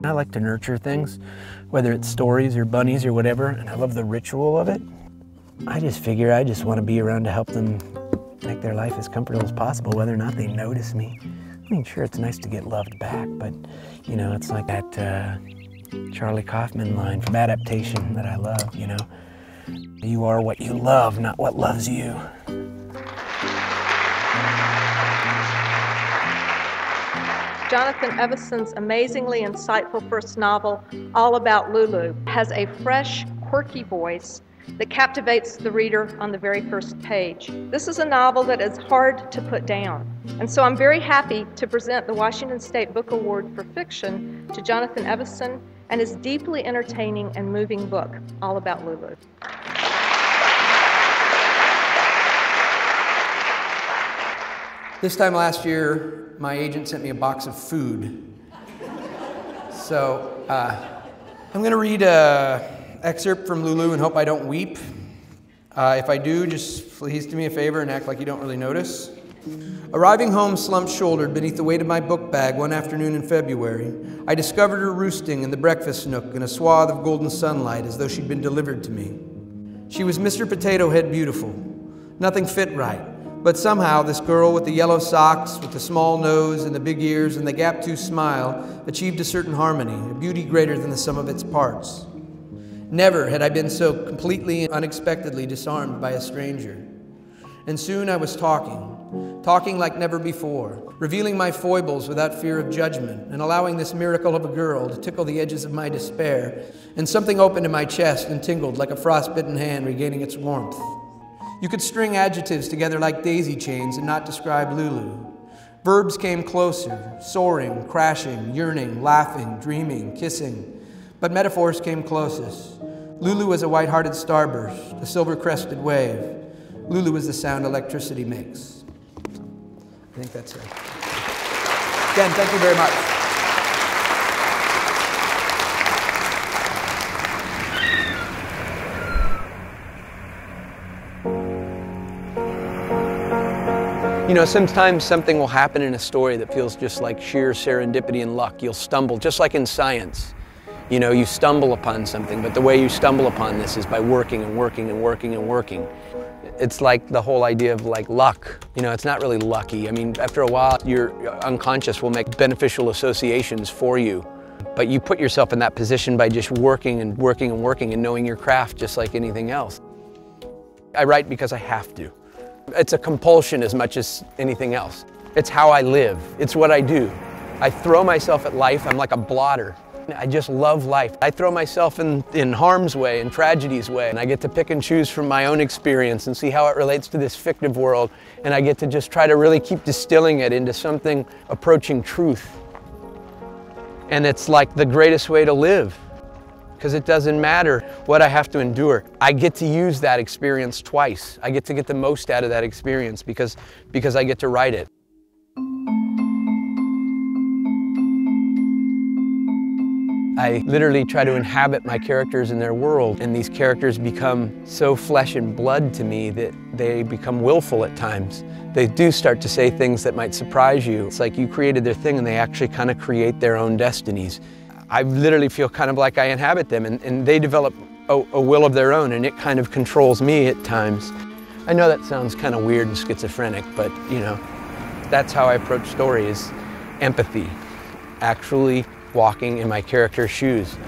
I like to nurture things, whether it's stories or bunnies or whatever, and I love the ritual of it. I just figure I just want to be around to help them make their life as comfortable as possible, whether or not they notice me. I mean, sure, it's nice to get loved back, but, you know, it's like that Charlie Kaufman line from Adaptation that I love, you know. You are what you love, not what loves you. Jonathan Evison's amazingly insightful first novel, All About Lulu, has a fresh, quirky voice that captivates the reader on the very first page. This is a novel that is hard to put down, and so I'm very happy to present the Washington State Book Award for Fiction to Jonathan Evison and his deeply entertaining and moving book, All About Lulu. This time last year, my agent sent me a box of food. So I'm going to read an excerpt from Lulu and hope I don't weep. If I do, just please do me a favor and act like you don't really notice. Arriving home slumped-shouldered beneath the weight of my book bag one afternoon in February, I discovered her roosting in the breakfast nook in a swath of golden sunlight as though she'd been delivered to me. She was Mr. Potato Head beautiful. Nothing fit right. But somehow, this girl with the yellow socks, with the small nose and the big ears and the gap-toothed smile achieved a certain harmony, a beauty greater than the sum of its parts. Never had I been so completely and unexpectedly disarmed by a stranger. And soon I was talking like never before, revealing my foibles without fear of judgment, and allowing this miracle of a girl to tickle the edges of my despair, and something opened in my chest and tingled like a frostbitten hand regaining its warmth. You could string adjectives together like daisy chains and not describe Lulu. Verbs came closer, soaring, crashing, yearning, laughing, dreaming, kissing. But metaphors came closest. Lulu was a white-hearted starburst, a silver-crested wave. Lulu is the sound electricity makes. I think that's it. Again, thank you very much. You know, sometimes something will happen in a story that feels just like sheer serendipity and luck. You'll stumble, just like in science. You know, you stumble upon something, but the way you stumble upon this is by working and working and working and working. It's like the whole idea of like luck. You know, it's not really lucky. I mean, after a while, your unconscious will make beneficial associations for you. But you put yourself in that position by just working and working and working and knowing your craft just like anything else. I write because I have to. It's a compulsion as much as anything else. It's how I live. It's what I do. I throw myself at life. I'm like a blotter. I just love life. I throw myself in harm's way, in tragedy's way, and I get to pick and choose from my own experience and see how it relates to this fictive world, and I get to just try to really keep distilling it into something approaching truth. And it's like the greatest way to live, because it doesn't matter what I have to endure. I get to use that experience twice. I get to get the most out of that experience because I get to write it. I literally try to inhabit my characters in their world, and these characters become so flesh and blood to me that they become willful at times. They do start to say things that might surprise you. It's like you created their thing and they actually kind of create their own destinies. I literally feel kind of like I inhabit them, and they develop a will of their own, and it kind of controls me at times. I know that sounds kind of weird and schizophrenic, but you know, that's how I approach story, is empathy, actually walking in my character's shoes.